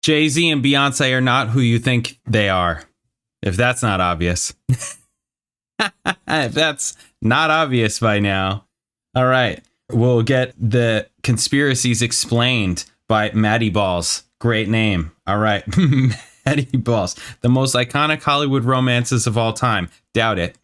Jay-Z and Beyonce are not who you think they are. If that's not obvious. If that's not obvious by now. All right. We'll get the Conspiracies explained by Maddie Balls. Great name. All right. Maddie Balls. The most iconic Hollywood romances of all time. Doubt it.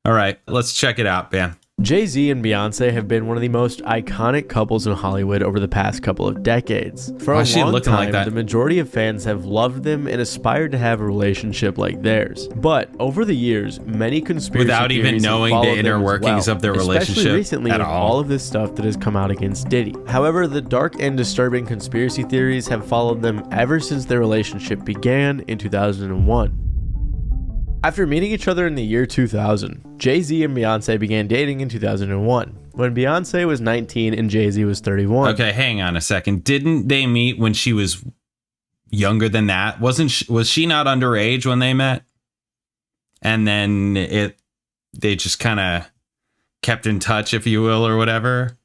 All right. Let's check it out, man. Jay-Z and Beyonce have been one of the most iconic couples in Hollywood over the past couple of decades. For a long time, the majority of fans have loved them and aspired to have a relationship like theirs. But over the years, many conspiracy without theories even knowing the inner workings of their relationship, especially recently with all of this stuff that has come out against Diddy. However, the dark and disturbing conspiracy theories have followed them ever since their relationship began in 2001. After meeting each other in the year 2000, Jay-Z and Beyonce began dating in 2001, when Beyonce was 19 and Jay-Z was 31. Okay, hang on a second. Didn't they meet when she was younger than that? Was she not underage when they met? And then they just kind of kept in touch, if you will, or whatever.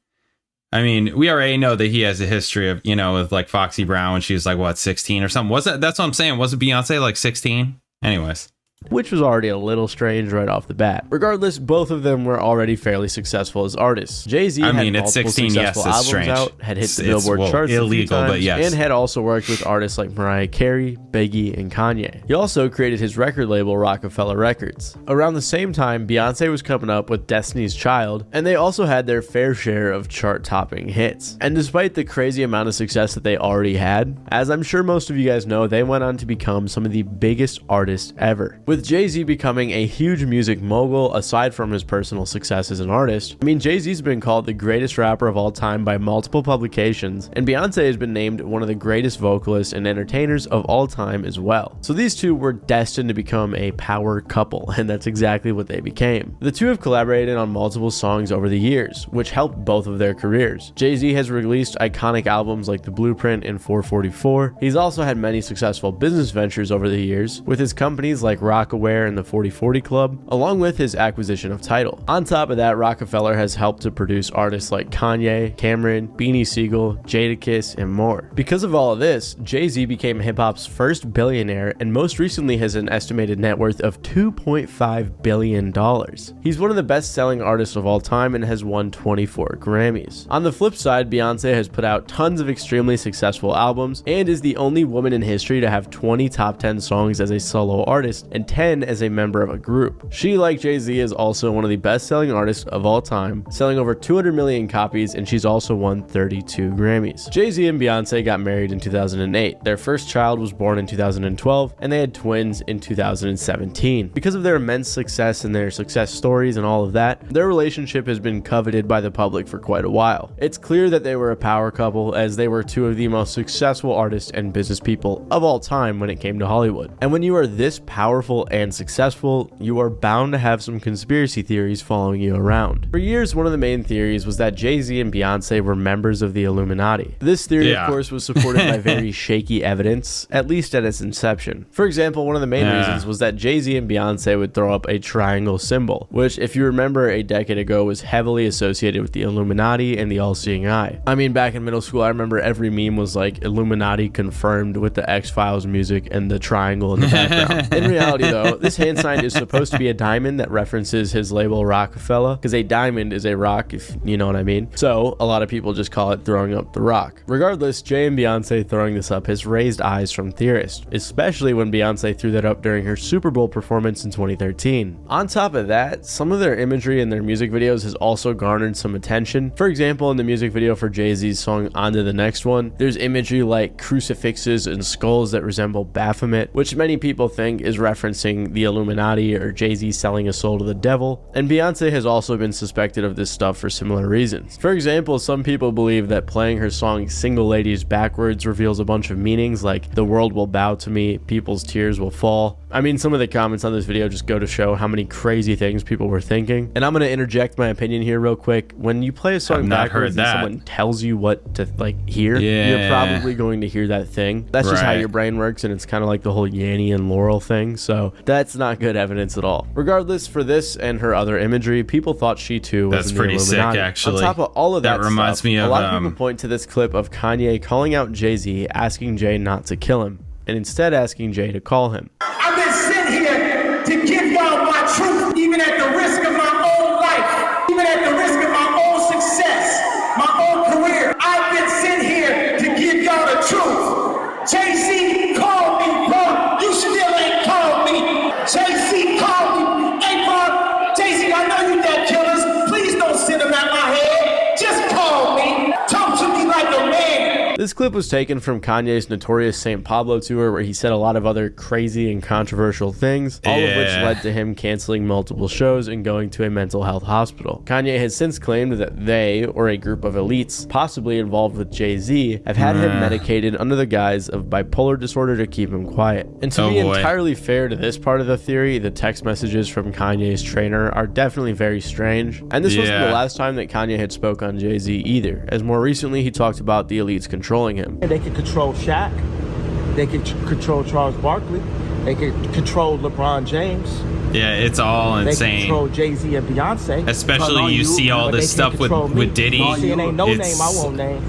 I mean, we already know that he has a history of, with like Foxy Brown when she was like, what, 16 or something? That's what I'm saying. Wasn't Beyonce like 16? Anyways. Which was already a little strange right off the bat. Regardless, both of them were already fairly successful as artists. Jay-Z had multiple 16, successful albums strange. Out, had hit the Billboard charts illegal, a few times, but yes. And had also worked with artists like Mariah Carey, Biggie, and Kanye. He also created his record label, Rockefeller Records. Around the same time, Beyonce was coming up with Destiny's Child, and they also had their fair share of chart-topping hits. And despite the crazy amount of success that they already had, as I'm sure most of you guys know, they went on to become some of the biggest artists ever. With Jay-Z becoming a huge music mogul aside from his personal success as an artist, I mean, Jay-Z's been called the greatest rapper of all time by multiple publications, and Beyonce has been named one of the greatest vocalists and entertainers of all time as well. So these two were destined to become a power couple, and that's exactly what they became. The two have collaborated on multiple songs over the years, which helped both of their careers. Jay-Z has released iconic albums like The Blueprint and 444. He's also had many successful business ventures over the years, with his companies like Rocawear and the 4040 Club, along with his acquisition of Tidal. On top of that, Rockefeller has helped to produce artists like Kanye, Cameron, Beanie Sigel, Jadakiss, and more. Because of all of this, Jay-Z became hip-hop's first billionaire and most recently has an estimated net worth of $2.5 billion. He's one of the best-selling artists of all time and has won 24 Grammys. On the flip side, Beyonce has put out tons of extremely successful albums and is the only woman in history to have 20 top 10 songs as a solo artist and 10 as a member of a group. She, like Jay-Z, is also one of the best-selling artists of all time, selling over 200 million copies, and she's also won 32 Grammys. Jay-Z and Beyonce got married in 2008. Their first child was born in 2012, and they had twins in 2017. Because of their immense success and their success stories and all of that, their relationship has been coveted by the public for quite a while. It's clear that they were a power couple, as they were two of the most successful artists and business people of all time when it came to Hollywood. And when you are this powerful and successful, you are bound to have some conspiracy theories following you around. For years, one of the main theories was that Jay-Z and Beyonce were members of the Illuminati. This theory, of course, was supported by very shaky evidence, at least at its inception. For example, one of the main reasons was that Jay-Z and Beyonce would throw up a triangle symbol, which, if you remember, a decade ago was heavily associated with the Illuminati and the all-seeing eye. I mean, back in middle school, I remember every meme was like Illuminati confirmed with the X-Files music and the triangle in the background. In reality, though, this hand sign is supposed to be a diamond that references his label Rockefeller, because a diamond is a rock, if you know what I mean. So a lot of people just call it throwing up the rock. Regardless, Jay and Beyonce throwing this up has raised eyes from theorists, especially when Beyonce threw that up during her Super Bowl performance in 2013. On top of that, some of their imagery in their music videos has also garnered some attention. For example, in the music video for Jay-Z's song On to the Next One, there's imagery like crucifixes and skulls that resemble Baphomet, which many people think is referencing the Illuminati or Jay-Z selling a soul to the devil, and Beyonce has also been suspected of this stuff for similar reasons. For example, some people believe that playing her song Single Ladies backwards reveals a bunch of meanings like the world will bow to me, people's tears will fall. I mean, some of the comments on this video just go to show how many crazy things people were thinking. And I'm going to interject my opinion here real quick. When you play a song backwards and someone tells you what to like hear, you're probably going to hear that thing. That's just how your brain works, and it's kind of like the whole Yanny and Laurel thing. So that's not good evidence at all. Regardless, for this and her other imagery, people thought she too was in the Illuminati. That's pretty sick, actually. On top of all of that reminds stuff, me of a lot of people point to this clip of Kanye calling out Jay-Z, asking Jay not to kill him, and instead asking Jay to call him. I've been sent here to give y'all my truth, even at the risk of my own life, even at the risk of my own success, my own career. I've been sent here to give y'all the truth. Jay-Z called me, bro. You still ain't called me. Jay-Z called me. Hey, bro, Jay-Z, I know you got killers. Please don't send them at my head. Just call me. Talk to me like a man. This clip was taken from Kanye's notorious St. Pablo tour, where he said a lot of other crazy and controversial things, all of which led to him canceling multiple shows and going to a mental health hospital. Kanye has since claimed that they, or a group of elites, possibly involved with Jay-Z, have had him medicated under the guise of bipolar disorder to keep him quiet. And to be entirely fair to this part of the theory, the text messages from Kanye's trainer are definitely very strange. And this wasn't the last time that Kanye had spoke on Jay-Z either, as more recently he talked about the elites controlling him. They could control Shaq. They could control Charles Barkley. They could control LeBron James. Yeah, it's all insane. They control Jay-Z and Beyonce. Especially you see all this stuff with Diddy. See, it ain't no name I won't name.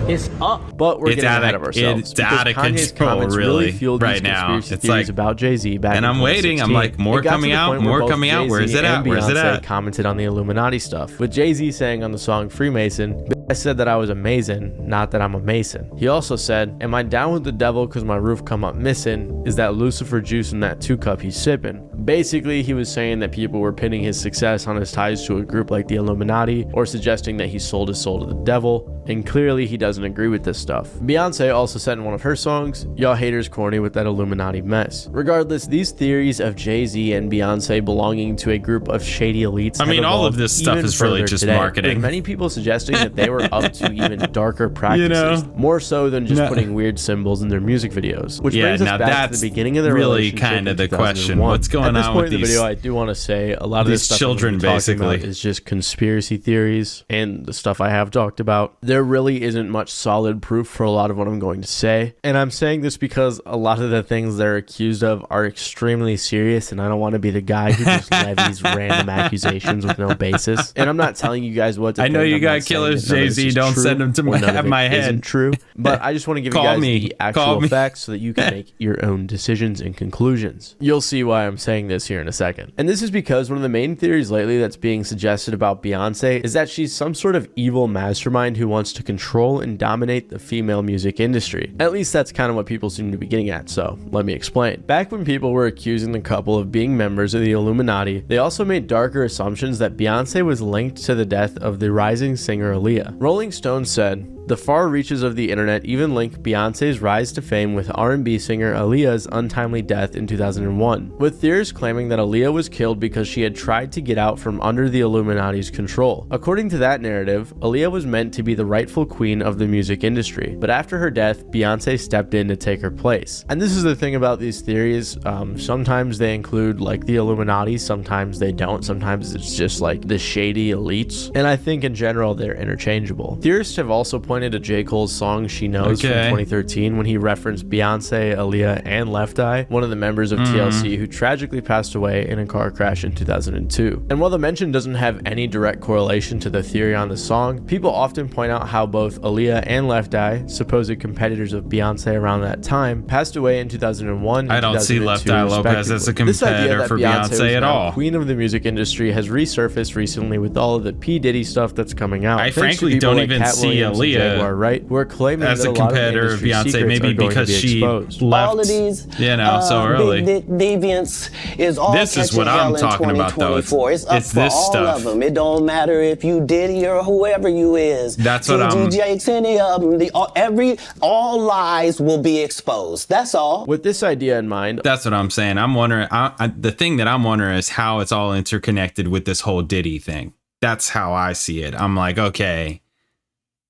It's up. But we're getting ahead of ourselves. It's out of control, really, right now. It's like about Jay-Z back and I'm waiting. I'm like, more coming out, more coming out. Where is it at? Where is it at? Commented on the Illuminati stuff, with Jay-Z saying on the song Freemason, I said that I was a Mason, not that I'm a Mason. He also said, am I down with the devil because my roof come up missing? Is that Lucifer juice in that 2-cup he's sipping? Basically, he was saying that people were pinning his success on his ties to a group like the Illuminati, or suggesting that he sold his soul to the devil, and clearly he doesn't agree with this stuff. Beyonce also said in one of her songs, y'all haters corny with that Illuminati mess. Regardless, these theories of Jay-Z and Beyonce belonging to a group of shady elites, I mean, all of this stuff is really just today, marketing. With many people suggesting that they were up to even darker practices, more so than just putting weird symbols in their music videos. Which brings us back to the beginning of the really kind of the question. What's going on with these video? I do want to say a lot of this stuff children basically is just conspiracy theories and the stuff I have talked about. There really isn't much solid proof for a lot of what I'm going to say, and I'm saying this because a lot of the things they're accused of are extremely serious, and I don't want to be the guy who just levies random accusations with no basis. And I'm not telling you guys what to think. I know you got killers, Jay-Z. Don't send them to my head. Isn't true, but I just want to give you guys the actual facts so that you can make your own decisions and conclusions. You'll see why I'm saying this here in a second. And this is because one of the main theories lately that's being suggested about Beyonce is that she's some sort of evil mastermind who wants to control and dominate the female music industry. At least that's kind of what people seem to be getting at, so let me explain. Back when people were accusing the couple of being members of the Illuminati, they also made darker assumptions that Beyonce was linked to the death of the rising singer Aaliyah. Rolling Stone said, the far reaches of the internet even link Beyonce's rise to fame with R&B singer Aaliyah's untimely death in 2001, with theorists claiming that Aaliyah was killed because she had tried to get out from under the Illuminati's control. According to that narrative, Aaliyah was meant to be the rightful queen of the music industry, but after her death, Beyonce stepped in to take her place. And this is the thing about these theories, sometimes they include like the Illuminati, sometimes they don't, sometimes it's just like the shady elites, and I think in general they're interchangeable. Theorists have also pointed to J. Cole's song She Knows from 2013 when he referenced Beyonce, Aaliyah, and Left Eye, one of the members of TLC who tragically passed away in a car crash in 2002. And while the mention doesn't have any direct correlation to the theory on the song, people often point out how both Aaliyah and Left Eye, supposed competitors of Beyonce around that time, passed away in 2001 and I don't see Left Eye Lopez as a competitor for Beyonce at all. Queen of the music industry has resurfaced recently with all of the P. Diddy stuff that's coming out. I frankly don't even see Aaliyah Jaguar Wright, we're claiming as that a competitor of Beyonce, maybe because she left, all of these, so early. Deviants is all. This is what I'm talking about, though. It's for this all stuff. Of them. It don't matter if you Diddy or whoever you is. That's what I'm. DJs, any of them. All lies will be exposed. That's all. With this idea in mind, that's what I'm saying. I'm wondering. The thing that I'm wondering is how it's all interconnected with this whole Diddy thing. That's how I see it. I'm like, okay.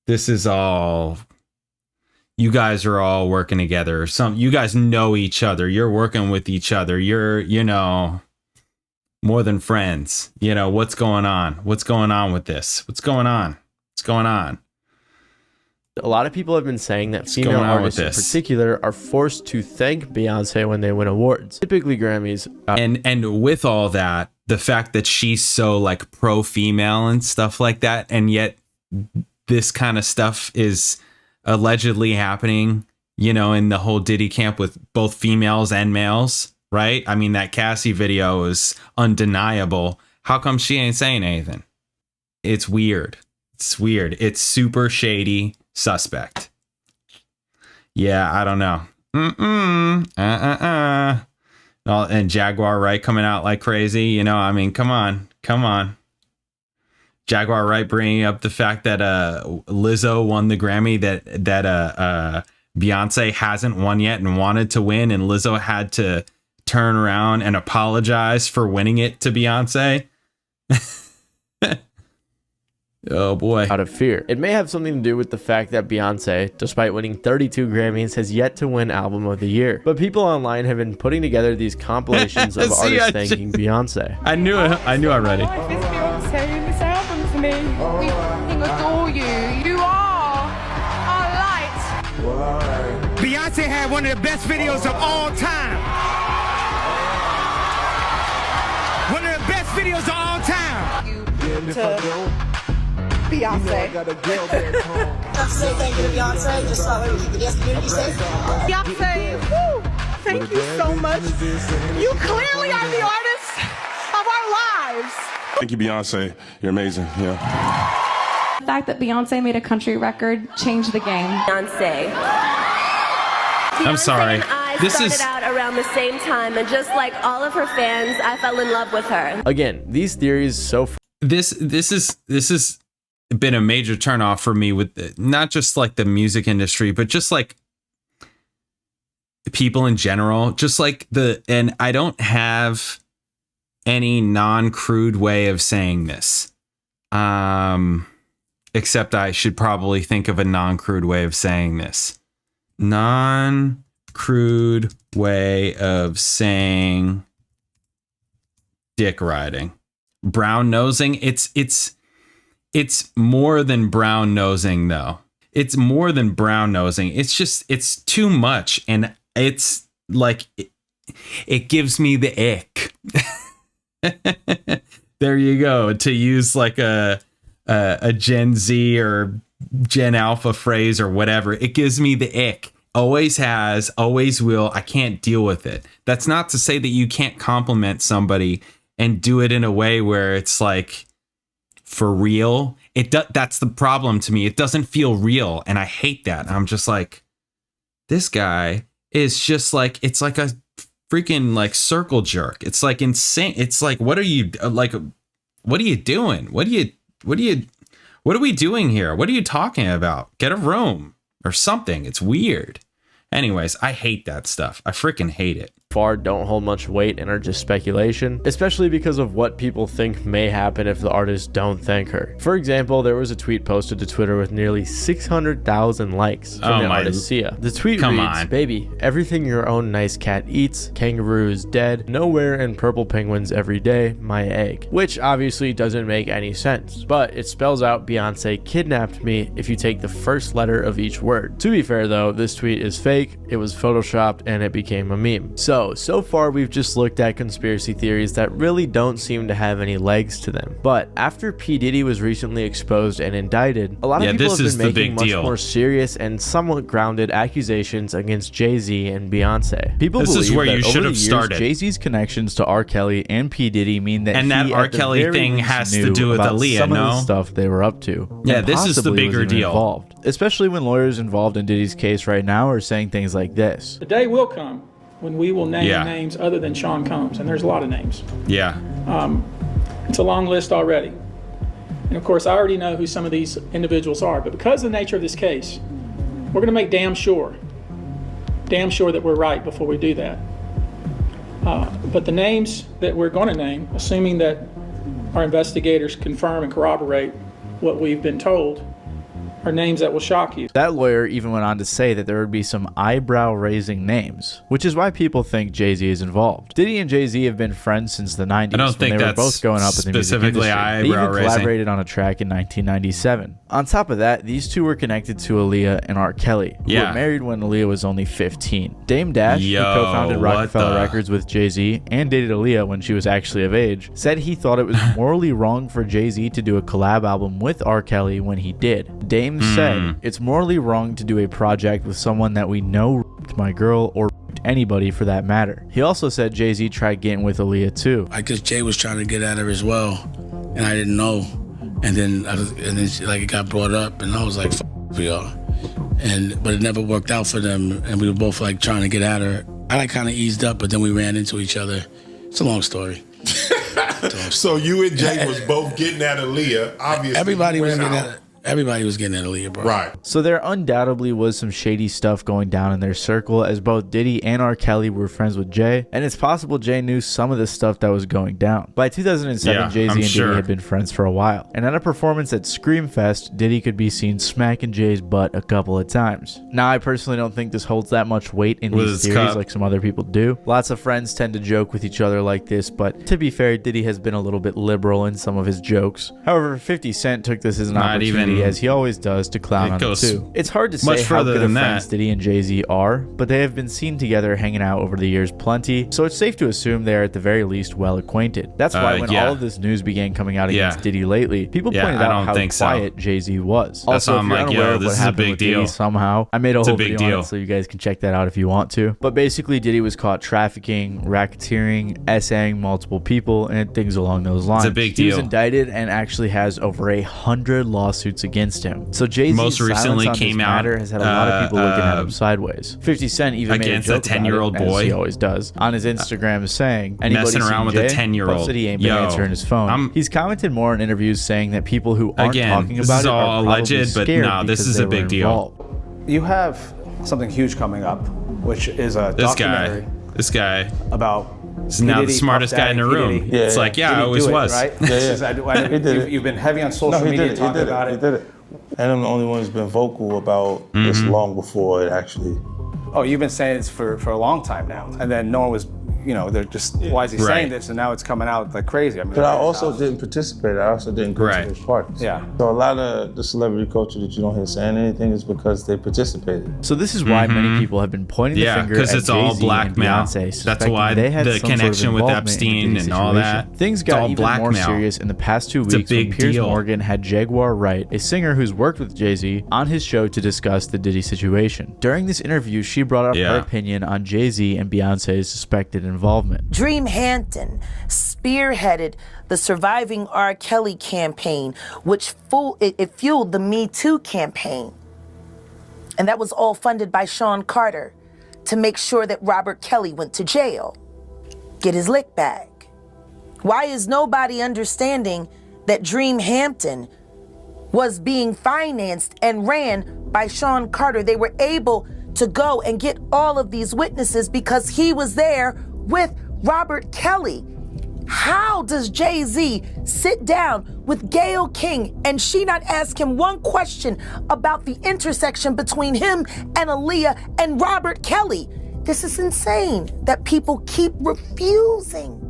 This is all, you guys are all working together or something. You guys know each other. You're working with each other. You're, more than friends. What's going on? What's going on with this? What's going on? What's going on? A lot of people have been saying that female artists in particular are forced to thank Beyonce when they win awards, typically Grammys. And with all that, the fact that she's so like pro-female and stuff like that, and yet this kind of stuff is allegedly happening, in the whole Diddy camp with both females and males, right? I mean, that Cassie video is undeniable. How come she ain't saying anything? It's weird. It's weird. It's super shady. Suspect. Yeah, I don't know. And Jaguar Wright coming out like crazy. I mean, come on. Jaguar Wright bringing up the fact that Lizzo won the Grammy that Beyonce hasn't won yet and wanted to win, and Lizzo had to turn around and apologize for winning it to Beyonce. Oh boy. Out of fear. It may have something to do with the fact that Beyonce, despite winning 32 Grammys, has yet to win Album of the Year. But people online have been putting together these compilations of artists thanking Beyonce. I knew already. Life is Beyonce, this album to me. We adore you. You are our light. Beyonce had one of the best videos of all time. One of the best videos of all time. Beyonce. Have to say thank you to Beyonce, just so we keep the dance community safe. Beyonce, woo, thank you so much. You clearly are the artist of our lives. Thank you, Beyonce. You're amazing. Yeah. The fact that Beyonce made a country record changed the game. Beyonce. I'm sorry. This started out around the same time, and just like all of her fans, I fell in love with her. Again, these theories This is been a major turnoff for me with not just like the music industry, but just like people in general, just like and I don't have any non-crude way of saying this. Except I should probably think of a non-crude way of saying this. Non-crude way of saying dick riding. Brown nosing. It's more than brown nosing, though. It's more than brown nosing. It's too much. And it's like, it gives me the ick. There you go. To use like a Gen Z or Gen Alpha phrase or whatever, it gives me the ick. Always has, always will. I can't deal with it. That's not to say that you can't compliment somebody and do it in a way where it's like, for real. That's the problem to me. It doesn't feel real, and I hate that. I'm just like, this guy is just like, it's like a freaking like circle jerk. It's like insane. It's like, what are you like? What are you doing? What are we doing here? What are you talking about? Get a room or something. It's weird. Anyways, I hate that stuff. I freaking hate it. Far don't hold much weight and are just speculation, especially because of what people think may happen if the artists don't thank her. For example, there was a tweet posted to Twitter with nearly 600,000 likes from the artist Sia. The tweet reads, "Baby, everything your own nice cat eats, kangaroo is dead, nowhere and purple penguins every day, my egg." Which obviously doesn't make any sense, but it spells out Beyonce kidnapped me if you take the first letter of each word. To be fair though, this tweet is fake, it was photoshopped, and it became a meme. So far we've just looked at conspiracy theories that really don't seem to have any legs to them. But after P. Diddy was recently exposed and indicted, a lot of people have been making much more serious and somewhat grounded accusations against Jay-Z and Beyonce. People believe that over the years, Jay-Z's connections to R. Kelly and P. Diddy mean that that R. Kelly thing has to do with Aaliyah, some of the stuff they were up to. Yeah, this is the bigger deal. Involved, especially when lawyers involved in Diddy's case right now are saying things like this. The day will come when we will name names other than Sean Combs, and there's a lot of names. Yeah. It's a long list already. And of course, I already know who some of these individuals are, but because of the nature of this case, we're gonna make damn sure that we're right before we do that. But the names that we're gonna name, assuming that our investigators confirm and corroborate what we've been told, are names that will shock you. That lawyer even went on to say that there would be some eyebrow-raising names, which is why people think Jay-Z is involved. Diddy and Jay-Z have been friends since the 90s. I don't think they were both going up in the music industry. They even collaborated on a track in 1997. On top of that, these two were connected to Aaliyah and R. Kelly, who were married when Aaliyah was only 15. Dame Dash, who co-founded Rockefeller Records with Jay-Z and dated Aaliyah when she was actually of age, said he thought it was morally wrong for Jay-Z to do a collab album with R. Kelly when he did. Dame said, "It's morally wrong to do a project with someone that we know raped my girl or raped anybody for that matter." He also said Jay-Z tried getting with Aaliyah too. I guess Jay was trying to get at her as well, and I didn't know. And then she, like, it got brought up, and I was like, "F for y'all." But it never worked out for them, and we were both like trying to get at her. I like kind of eased up, but then we ran into each other. It's a long story. So you and Jay was both getting at Aaliyah. Obviously, everybody was getting at Aaliyah, bro. Right. So there undoubtedly was some shady stuff going down in their circle, as both Diddy and R. Kelly were friends with Jay, and it's possible Jay knew some of the stuff that was going down. By 2007, Jay-Z and Diddy had been friends for a while, and at a performance at Screamfest, Diddy could be seen smacking Jay's butt a couple of times. Now, I personally don't think this holds that much weight in these theories like some other people do. Lots of friends tend to joke with each other like this, but to be fair, Diddy has been a little bit liberal in some of his jokes. However, 50 Cent took this as an opportunity, as he always does, to clown on it too. It's hard to say how good of friends Diddy and Jay-Z are, but they have been seen together hanging out over the years plenty, so it's safe to assume they are at the very least well acquainted. That's why when all of this news began coming out against Diddy lately, people pointed out how quiet Jay-Z was. Also, if you're unaware of what happened with Diddy somehow, I made a whole video on it, so you guys can check that out if you want to. But basically, Diddy was caught trafficking, racketeering, essaying multiple people, and things along those lines. It's a big deal. He was indicted and actually has over 100 lawsuits against him. So Jay-Z's most recently came out has had a lot of people looking at him sideways. 50 Cent even against made a joke a 10-year-old boy, as he always does, on his Instagram, saying messing around with a 10-year-old. He ain't been answering his phone. He's commented more in interviews saying that people who aren't talking about it are alleged, but no, this is a big deal. You have something huge coming up, which is a documentary. This guy about. He's now the smartest guy in the room. It's like, I always was. Right? You've been heavy on social media talking about it. He did it. And I'm the only one who's been vocal about this long before it actually. Oh, you've been saying this for a long time now. And then no one was, they're just, why is he saying this? And now it's coming out like crazy. But I also didn't participate. I also didn't go to those parties. Yeah. So a lot of the celebrity culture that you don't hear saying anything is because they participated. So this is why many people have been pointing the finger at because it's all blackmail. That's why the connection with Epstein and all that. Things got even more serious in the past 2 weeks when Piers Morgan had Jaguar Wright, a singer who's worked with Jay-Z, on his show to discuss the Diddy situation. During this interview, she brought up her opinion on Jay-Z and Beyonce's suspected involvement. Dream Hampton spearheaded the Surviving R. Kelly campaign, which fueled the Me Too campaign. And that was all funded by Sean Carter to make sure that Robert Kelly went to jail, get his lick back. Why is nobody understanding that Dream Hampton was being financed and ran by Sean Carter? They were able to go and get all of these witnesses because he was there with Robert Kelly. How does Jay-Z sit down with Gayle King and she not ask him one question about the intersection between him and Aaliyah and Robert Kelly? This is insane that people keep refusing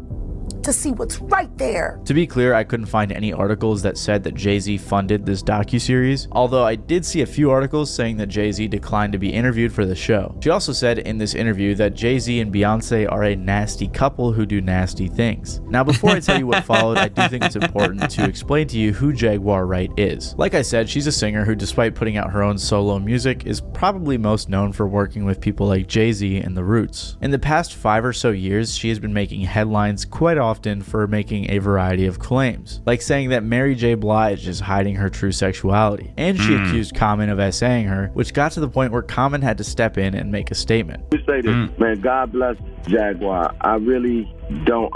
to see what's right there. To be clear, I couldn't find any articles that said that Jay-Z funded this docuseries, although I did see a few articles saying that Jay-Z declined to be interviewed for the show. She also said in this interview that Jay-Z and Beyonce are a nasty couple who do nasty things. Now, before I tell you what followed, I do think it's important to explain to you who Jaguar Wright is. Like I said, she's a singer who, despite putting out her own solo music, is probably most known for working with people like Jay-Z and The Roots. In the past 5 or so years, she has been making headlines quite often for making a variety of claims, like saying that Mary J. Blige is hiding her true sexuality, and she accused Common of essaying her, which got to the point where Common had to step in and make a statement. We say this, man, God bless Jaguar. I really don't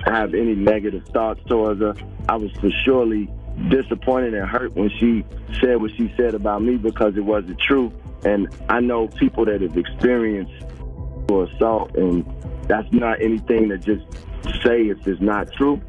have any negative thoughts towards her. I was for surely disappointed and hurt when she said what she said about me because it wasn't true. And I know people that have experienced assault, and that's not anything that just say if it's not true.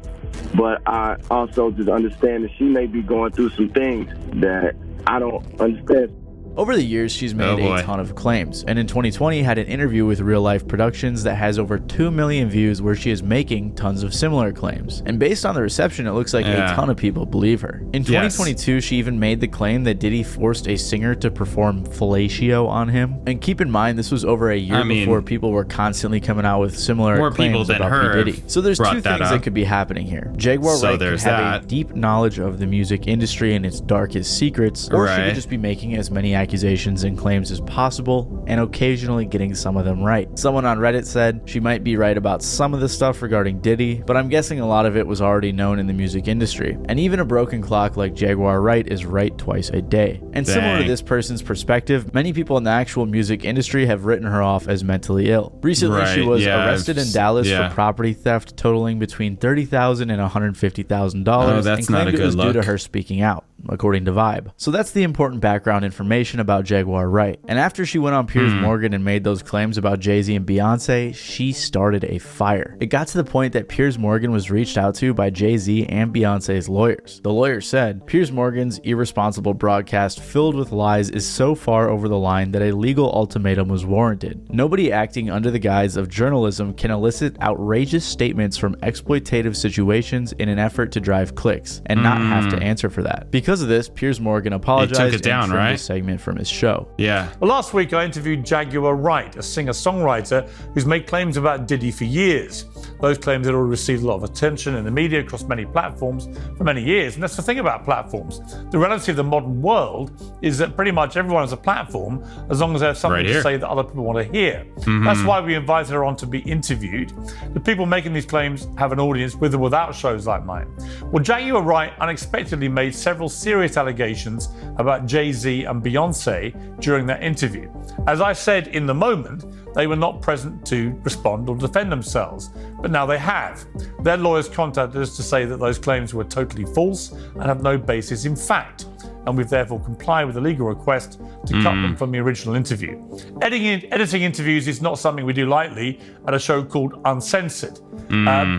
But I also just understand that she may be going through some things that I don't understand. Over the years, she's made a ton of claims, and in 2020 had an interview with Real Life Productions that has over 2 million views where she is making tons of similar claims. And based on the reception, it looks like a ton of people believe her. In 2022, she even made the claim that Diddy forced a singer to perform fellatio on him. And keep in mind, this was over a year before people were constantly coming out with similar claims about P. Diddy. So there's two things that could be happening here. Jaguar Wright could have a deep knowledge of the music industry and its darkest secrets, or she could just be making as many accusations and claims as possible and occasionally getting some of them right. Someone on Reddit said she might be right about some of the stuff regarding Diddy, but I'm guessing a lot of it was already known in the music industry. And even a broken clock like Jaguar Wright is right twice a day. And similar to this person's perspective, many people in the actual music industry have written her off as mentally ill. Recently, she was arrested in Dallas for property theft totaling between $30,000 and $150,000 and claimed it was due to her speaking out, according to Vibe. So that's the important background information about Jaguar Wright. And after she went on Piers Morgan and made those claims about Jay-Z and Beyonce, she started a fire. It got to the point that Piers Morgan was reached out to by Jay-Z and Beyonce's lawyers. The lawyer said, Piers Morgan's irresponsible broadcast filled with lies is so far over the line that a legal ultimatum was warranted. Nobody acting under the guise of journalism can elicit outrageous statements from exploitative situations in an effort to drive clicks and not have to answer for that. Because of this, Piers Morgan apologized and trimmed the segment from his show. Well, last week I interviewed Jaguar Wright, a singer-songwriter who's made claims about Diddy for years. Those claims had already received a lot of attention in the media across many platforms for many years. And that's the thing about platforms. The reality of the modern world is that pretty much everyone has a platform as long as they have something to say that other people want to hear. That's why we invited her on to be interviewed. The people making these claims have an audience with or without shows like mine. Well, Jaguar Wright unexpectedly made several serious allegations about Jay-Z and Beyonce during that interview. As I said in the moment, they were not present to respond or defend themselves, but now they have. Their lawyers contacted us to say that those claims were totally false and have no basis in fact, and we've therefore complied with the legal request to cut them from the original interview. Editing interviews is not something we do lightly at a show called Uncensored,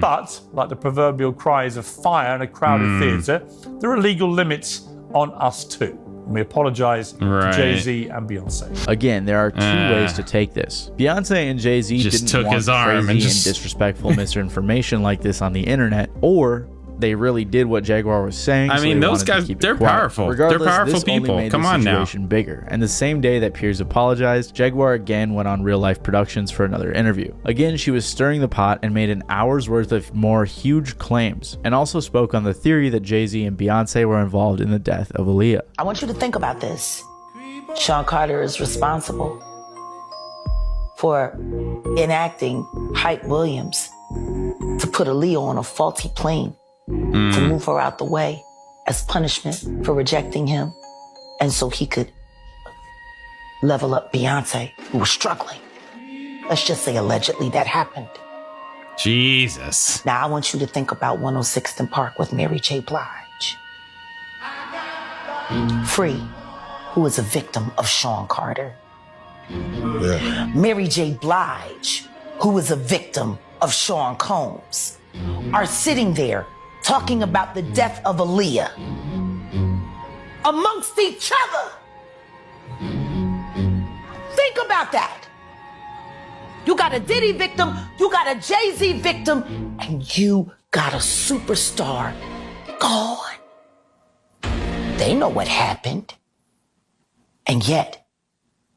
but like the proverbial cries of fire in a crowded theatre, there are legal limits on us too. We apologize to Jay-Z and Beyonce. Again, there are two ways to take this. Beyonce and Jay-Z didn't want crazy and disrespectful misinformation like this on the internet, or they really did what Jaguar was saying. I mean, those guys, they're powerful. Regardless, they're powerful this people. Only made Come the on now. situation bigger. And the same day that Piers apologized, Jaguar again went on Real Life Productions for another interview. Again, she was stirring the pot and made an hour's worth of more huge claims, and also spoke on the theory that Jay-Z and Beyonce were involved in the death of Aaliyah. I want you to think about this. Sean Carter is responsible for enacting Hype Williams to put Aaliyah on a faulty plane, to move her out the way as punishment for rejecting him, and so he could level up Beyonce, who was struggling. Let's just say allegedly that happened. Jesus. Now I want you to think about 106th and Park with Mary J. Blige. Free, who is a victim of Sean Carter. Mary J. Blige, who is a victim of Sean Combs, are sitting there talking about the death of Aaliyah amongst each other. Think about that. You got a Diddy victim, you got a Jay-Z victim, and you got a superstar gone. They know what happened. And yet,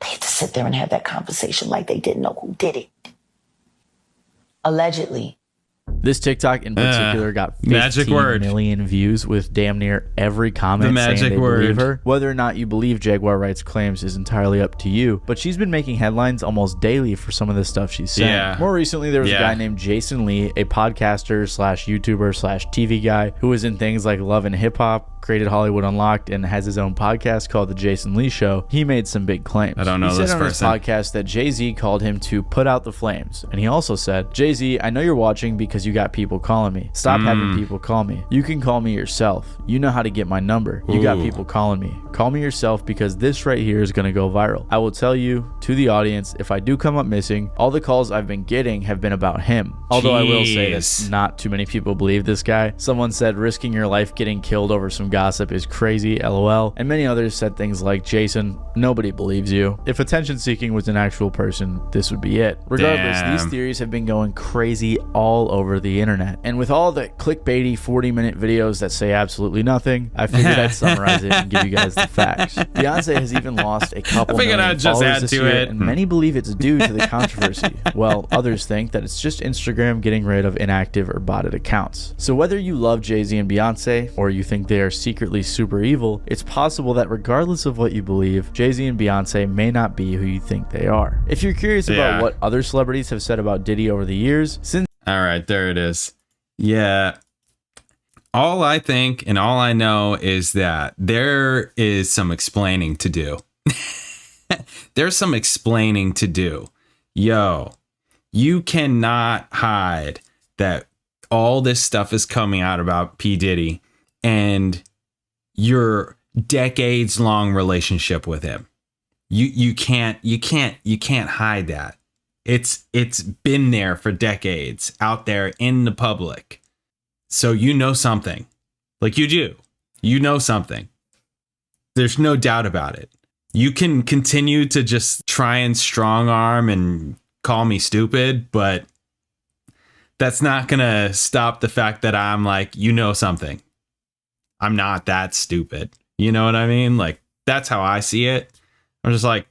they had to sit there and have that conversation like they didn't know who did it. Allegedly. This TikTok in particular got 15 million views with damn near every comment saying they believe her. Whether or not you believe Jaguar Wright's claims is entirely up to you, but she's been making headlines almost daily for some of the stuff she's saying. More recently, there was a guy named Jason Lee, a podcaster slash YouTuber slash TV guy who was in things like Love and Hip Hop, created Hollywood Unlocked, and has his own podcast called The Jason Lee Show. He made some big claims. I don't know this person. He said on his podcast that Jay-Z called him to put out the flames. And he also said, Jay-Z, I know you're watching because you got people calling me. Stop having people call me. You can call me yourself. You know how to get my number. You got people calling me. Call me yourself, because this right here is going to go viral. I will tell you, to the audience, if I do come up missing, all the calls I've been getting have been about him. Although I will say that not too many people believe this guy. Someone said risking your life getting killed over some gossip is crazy, lol. And many others said things like, Jason, nobody believes you. If attention seeking was an actual person, this would be it. Regardless, these theories have been going crazy all over the internet. And with all the clickbaity 40-minute videos that say absolutely nothing, I figured I'd summarize it and give you guys the facts. Beyonce has even lost a couple million followers this year, and many believe it's due to the controversy, while others think that it's just Instagram getting rid of inactive or botted accounts. So whether you love Jay-Z and Beyonce, or you think they are secretly super evil, it's possible that regardless of what you believe, Jay-Z and Beyonce may not be who you think they are. If you're curious about what other celebrities have said about Diddy over the years, since... All right, there it is. Yeah. All I think and all I know is that there is some explaining to do. There's some explaining to do. Yo, you cannot hide that all this stuff is coming out about P. Diddy and your decades long relationship with him. You can't hide that. It's been there for decades out there in the public. So you know something. Like you do. You know something. There's no doubt about it. You can continue to just try and strong arm and call me stupid, but that's not going to stop the fact that I'm like, you know something. I'm not that stupid. You know what I mean? Like, that's how I see it. I'm just like,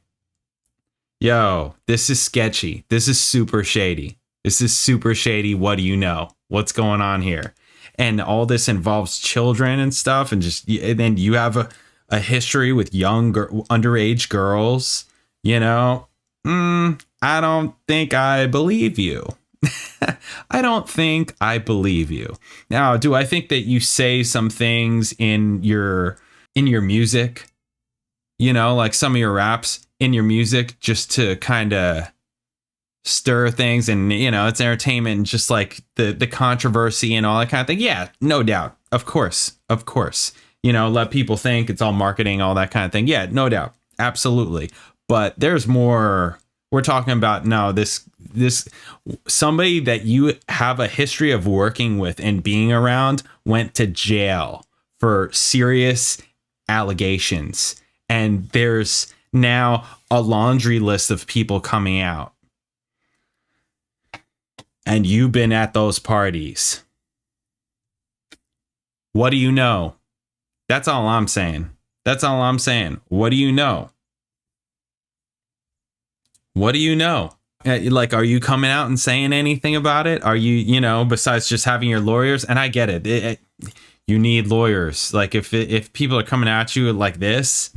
yo, this is sketchy. This is super shady. This is super shady. What do you know? What's going on here? And all this involves children and stuff. And then you have a history with young underage girls, you know, I don't think I believe you. I don't think I believe you. Now, do I think that you say some things in your music, you know, like some of your raps in your music just to kind of stir things and, you know, it's entertainment and just like the controversy and all that kind of thing? Yeah, no doubt. Of course. You know, let people think it's all marketing, all that kind of thing. Yeah, no doubt. Absolutely. But there's more. We're talking about now this somebody that you have a history of working with and being around went to jail for serious allegations. And there's now a laundry list of people coming out. And you've been at those parties. What do you know? That's all I'm saying. What do you know? What do you know? Like, are you coming out and saying anything about it? Are you, you know, besides just having your lawyers? And I get it. You need lawyers. Like, if people are coming at you like this,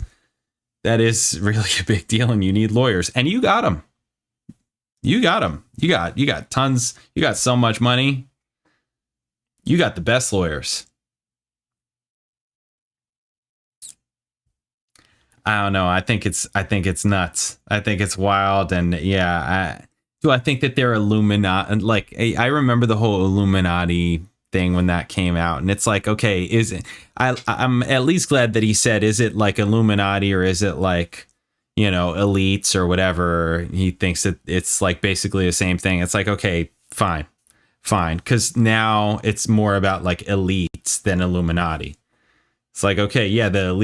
that is really a big deal, and you need lawyers. And you got them. You got tons. You got so much money. You got the best lawyers. I don't know. I think it's nuts. I think it's wild. And yeah, I think that they're Illuminati. Like, I remember the whole Illuminati thing when that came out, and it's like, okay, is it? I'm at least glad that he said, is it like Illuminati or is it like, you know, elites or whatever? He thinks that it's like basically the same thing. It's like, okay, fine. Because now it's more about like elites than Illuminati. It's like, okay, yeah, the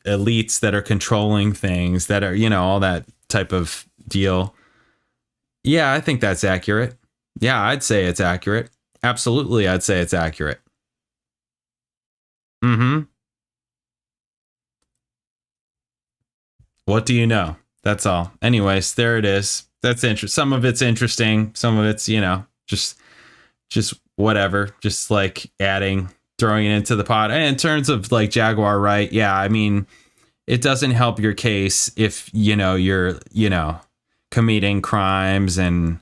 elites that are controlling things, that are, you know, all that type of deal. Yeah, I think that's accurate. Yeah, I'd say it's accurate. Absolutely, I'd say it's accurate. What do you know? That's all. Anyways, there it is. That's interesting. Some of it's interesting. Some of it's, you know, just whatever. Just like throwing it into the pot. And in terms of like Jaguar Wright, yeah, I mean, it doesn't help your case if, you know, you're, you know, committing crimes and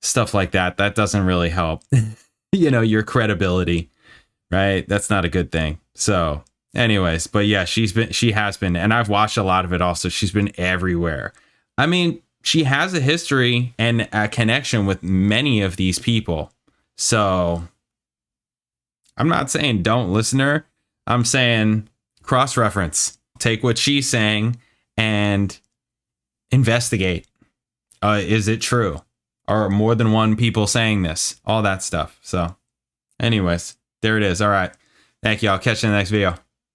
stuff like that. That doesn't really help, you know, your credibility, right? That's not a good thing. So anyways, but yeah, she has been, and I've watched a lot of it also. She's been everywhere. I mean, she has a history and a connection with many of these people. So I'm not saying don't listen to her. I'm saying cross-reference. Take what she's saying and investigate. Is it true? Are more than one people saying this? All that stuff. So anyways, there it is. All right. Thank you. I'll catch you in the next video.